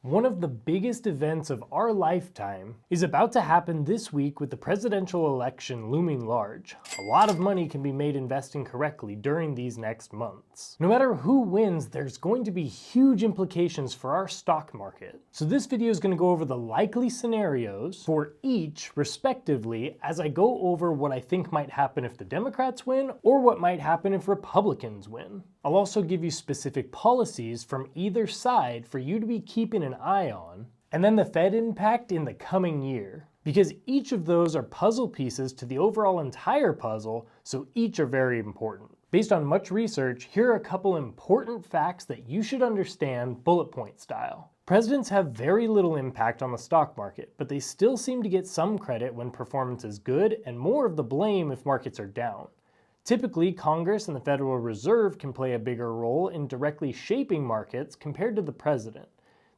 One of the biggest events of our lifetime is about to happen this week with the presidential election looming large. A lot of money can be made investing correctly during these next months. No matter who wins, there's going to be huge implications for our stock market. So this video is going to go over the likely scenarios for each respectively as I go over what I think might happen if the Democrats win or what might happen if Republicans win. I'll also give you specific policies from either side for you to be keeping an eye on, and then the Fed impact in the coming year, because each of those are puzzle pieces to the overall entire puzzle, so each are very important. Based on much research, here are a couple important facts that you should understand bullet point style. Presidents have very little impact on the stock market, but they still seem to get some credit when performance is good and more of the blame if markets are down. Typically, Congress and the Federal Reserve can play a bigger role in directly shaping markets compared to the president.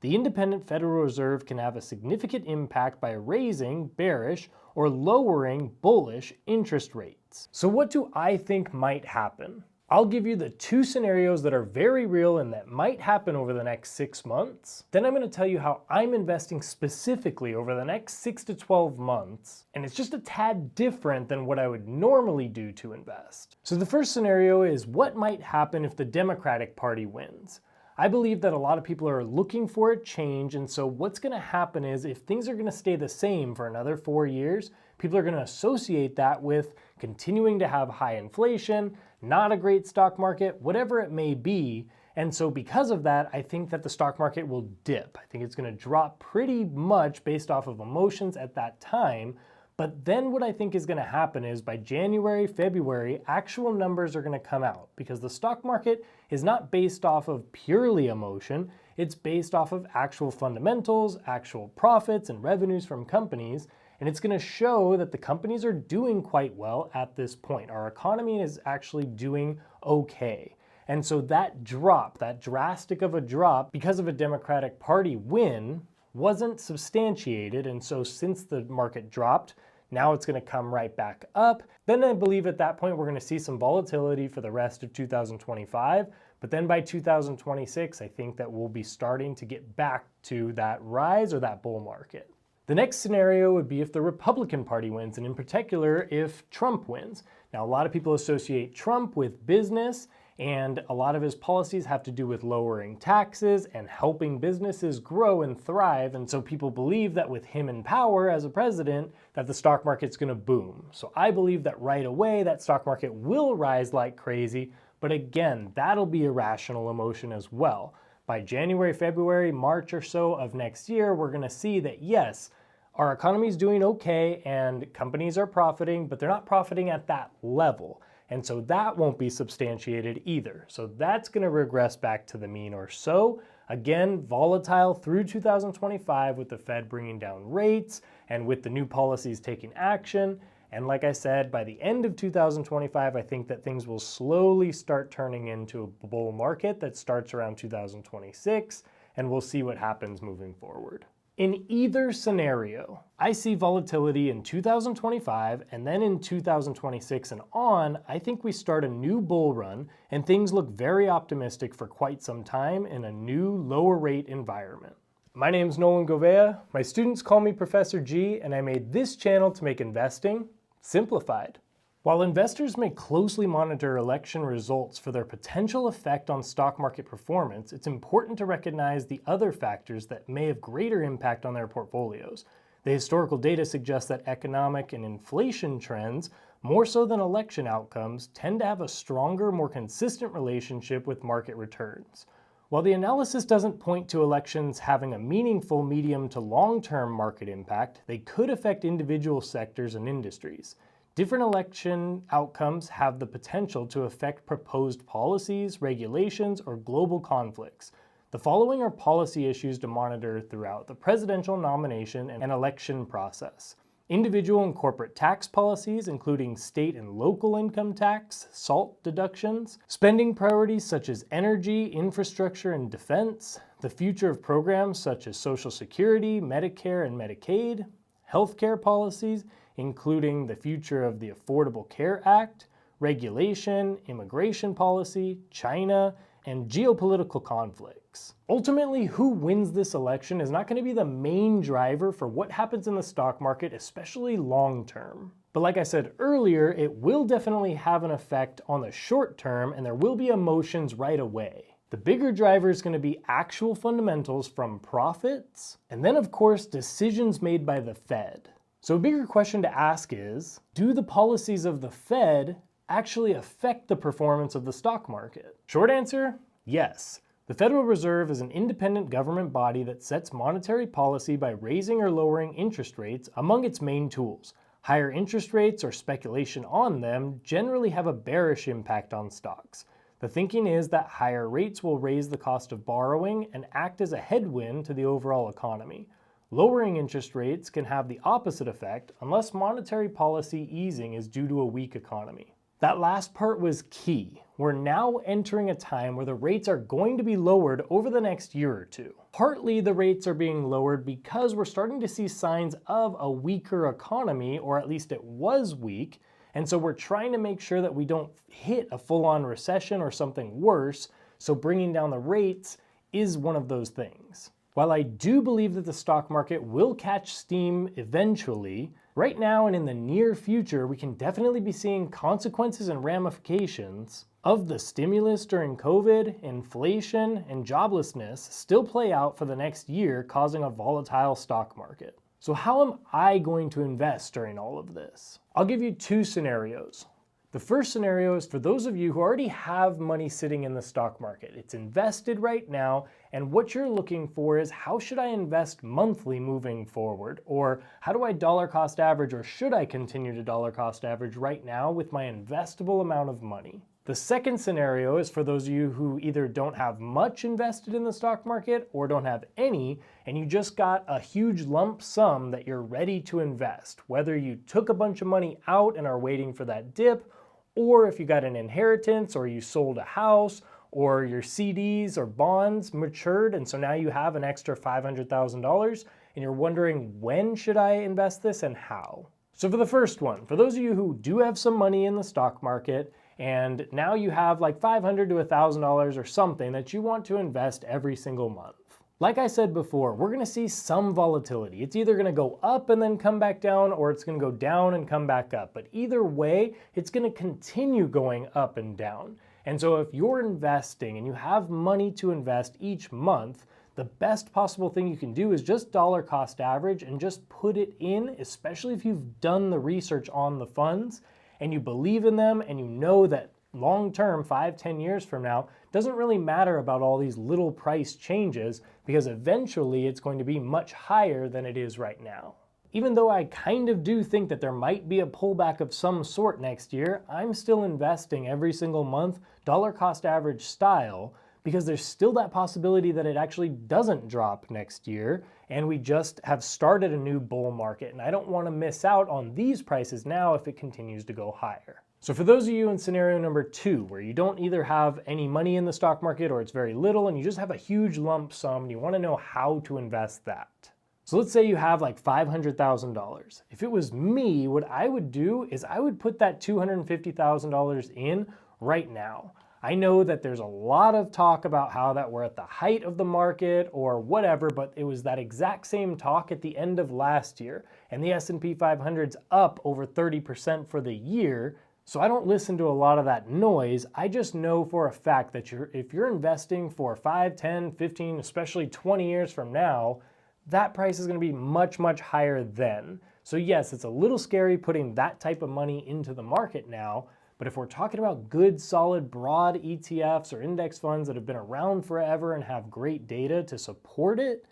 The independent Federal Reserve can have a significant impact by raising bearish or lowering bullish interest rates. So what do I think might happen? I'll give you the two scenarios that are very real and that might happen over the next 6 months. Then I'm going to tell you how I'm investing specifically over the next 6 to 12 months, and it's just a tad different than what I would normally do to invest. So the first scenario is what might happen if the Democratic Party wins. I believe that a lot of people are looking for a change, and so what's going to happen is if things are going to stay the same for another 4 years, people are going to associate that with continuing to have high inflation, not a great stock market, whatever it may be. And so because of that, I think that the stock market will dip. I think it's going to drop pretty much based off of emotions at that time. But then what I think is going to happen is by January, February, actual numbers are going to come out because the stock market is not based off of purely emotion. It's based off of actual fundamentals, actual profits and revenues from companies. And it's going to show that the companies are doing quite well at this point. Our economy is actually doing okay. And so that drop, that drastic of a drop because of a Democratic Party win wasn't substantiated. And so since the market dropped, now it's going to come right back up. Then I believe at that point we're going to see some volatility for the rest of 2025. But then by 2026, I think that we'll be starting to get back to that rise or that bull market. The next scenario would be if the Republican Party wins, and in particular, if Trump wins. Now, a lot of people associate Trump with business, and a lot of his policies have to do with lowering taxes and helping businesses grow and thrive, and so people believe that with him in power as a president, that the stock market's gonna boom. So I believe that right away, that stock market will rise like crazy, but again, that'll be irrational emotion as well. By January, February, March or so of next year, we're gonna see that yes, our economy is doing okay and companies are profiting, but they're not profiting at that level. And so that won't be substantiated either. So that's going to regress back to the mean or so. Again, volatile through 2025 with the Fed bringing down rates and with the new policies taking action. And like I said, by the end of 2025, I think that things will slowly start turning into a bull market that starts around 2026, and we'll see what happens moving forward. In either scenario, I see volatility in 2025 and then in 2026 and on, I think we start a new bull run and things look very optimistic for quite some time in a new lower rate environment. My name's Nolan Govea, my students call me Professor G, and I made this channel to make investing simplified. While investors may closely monitor election results for their potential effect on stock market performance, it's important to recognize the other factors that may have greater impact on their portfolios. The historical data suggests that economic and inflation trends, more so than election outcomes, tend to have a stronger, more consistent relationship with market returns. While the analysis doesn't point to elections having a meaningful medium to long-term market impact, they could affect individual sectors and industries. Different election outcomes have the potential to affect proposed policies, regulations, or global conflicts. The following are policy issues to monitor throughout the presidential nomination and election process. Individual and corporate tax policies, including state and local income tax, SALT deductions, spending priorities such as energy, infrastructure, and defense, the future of programs such as Social Security, Medicare, and Medicaid, healthcare policies, including the future of the Affordable Care Act, regulation, immigration policy, China, and geopolitical conflicts. Ultimately, who wins this election is not going to be the main driver for what happens in the stock market, especially long term. But like I said earlier, it will definitely have an effect on the short term, and there will be emotions right away. The bigger driver is going to be actual fundamentals from profits, and then of course decisions made by the Fed. So a bigger question to ask is, do the policies of the Fed actually affect the performance of the stock market? Short answer, yes. The Federal Reserve is an independent government body that sets monetary policy by raising or lowering interest rates among its main tools. Higher interest rates or speculation on them generally have a bearish impact on stocks. The thinking is that higher rates will raise the cost of borrowing and act as a headwind to the overall economy. Lowering interest rates can have the opposite effect unless monetary policy easing is due to a weak economy. That last part was key. We're now entering a time where the rates are going to be lowered over the next year or two. Partly the rates are being lowered because we're starting to see signs of a weaker economy, or at least it was weak, and so we're trying to make sure that we don't hit a full-on recession or something worse, so bringing down the rates is one of those things. While I do believe that the stock market will catch steam eventually, right now and in the near future, we can definitely be seeing consequences and ramifications of the stimulus during COVID, inflation, and joblessness still play out for the next year, causing a volatile stock market. So how am I going to invest during all of this? I'll give you two scenarios. The first scenario is for those of you who already have money sitting in the stock market. It's invested right now, and what you're looking for is, how should I invest monthly moving forward? Or how do I dollar cost average, or should I continue to dollar cost average right now with my investable amount of money? The second scenario is for those of you who either don't have much invested in the stock market or don't have any, and you just got a huge lump sum that you're ready to invest. Whether you took a bunch of money out and are waiting for that dip, or if you got an inheritance, or you sold a house, or your CDs or bonds matured, and so now you have an extra $500,000, and you're wondering, when should I invest this and how? So for the first one, for those of you who do have some money in the stock market, and now you have like $500 to $1,000 or something that you want to invest every single month. Like I said before, we're going to see some volatility. It's either going to go up and then come back down, or it's going to go down and come back up. But either way, it's going to continue going up and down. And so if you're investing and you have money to invest each month, the best possible thing you can do is just dollar cost average and just put it in, especially if you've done the research on the funds and you believe in them and you know that long term, 5-10 years from now, doesn't really matter about all these little price changes, because eventually it's going to be much higher than it is right now. Even though I kind of do think that there might be a pullback of some sort next year, I'm still investing every single month, dollar cost average style, because there's still that possibility that it actually doesn't drop next year, and we just have started a new bull market, and I don't want to miss out on these prices now if it continues to go higher. So for those of you in scenario number 2, where you don't either have any money in the stock market or it's very little, and you just have a huge lump sum and you want to know how to invest that. So let's say you have like $500,000. If it was me, what I would do is I would put that $250,000 in right now. I know that there's a lot of talk about how that we're at the height of the market or whatever, but it was that exact same talk at the end of last year, and the S&P 500's up over 30% for the year. So I don't listen to a lot of that noise. I just know for a fact that if you're investing for 5, 10, 15, especially 20 years from now, that price is going to be much, much higher then. So yes, it's a little scary putting that type of money into the market now, but if we're talking about good, solid, broad ETFs or index funds that have been around forever and have great data to support it,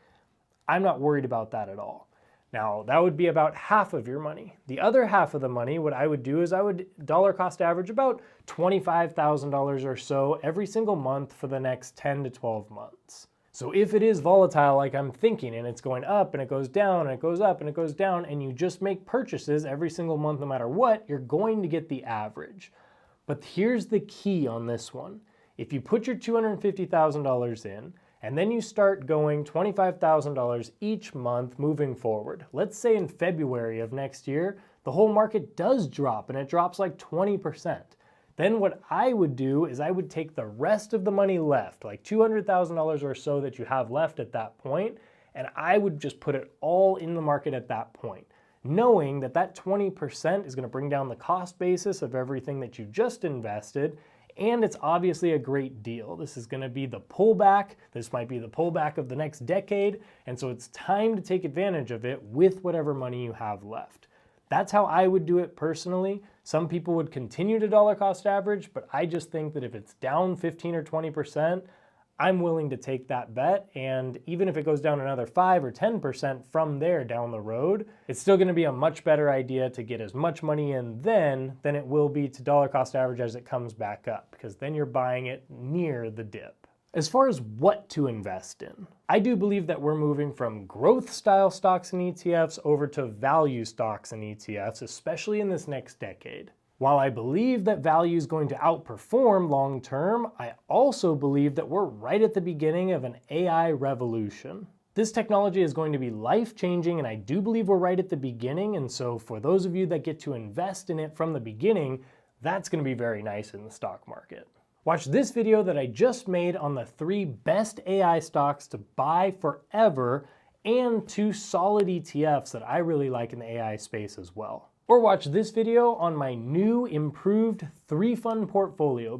I'm not worried about that at all. Now, that would be about half of your money. The other half of the money, what I would do is I would dollar cost average about $25,000 or so every single month for the next 10 to 12 months. So if it is volatile like I'm thinking, and it's going up and it goes down and it goes up and it goes down, and you just make purchases every single month no matter what, you're going to get the average. But here's the key on this one. If you put your $250,000 in, and then you start going $25,000 each month moving forward. Let's say in February of next year, the whole market does drop and it drops like 20%. Then what I would do is I would take the rest of the money left, like $200,000 or so that you have left at that point, and I would just put it all in the market at that point, knowing that that 20% is going to bring down the cost basis of everything that you just invested, and it's obviously a great deal. This is going to be the pullback. This might be the pullback of the next decade, and so it's time to take advantage of it with whatever money you have left. That's how I would do it personally. Some people would continue to dollar cost average, but I just think that if it's down 15 or 20%, I'm willing to take that bet, and even if it goes down another 5 or 10% from there down the road, it's still going to be a much better idea to get as much money in then than it will be to dollar cost average as it comes back up, because then you're buying it near the dip. As far as what to invest in, I do believe that we're moving from growth style stocks and ETFs over to value stocks and ETFs, especially in this next decade. While I believe that value is going to outperform long term, I also believe that we're right at the beginning of an AI revolution. This technology is going to be life-changing, and I do believe we're right at the beginning, and so for those of you that get to invest in it from the beginning, that's going to be very nice in the stock market. Watch this video that I just made on the 3 best AI stocks to buy forever and 2 solid ETFs that I really like in the AI space as well. Or watch this video on my new improved 3-fund portfolio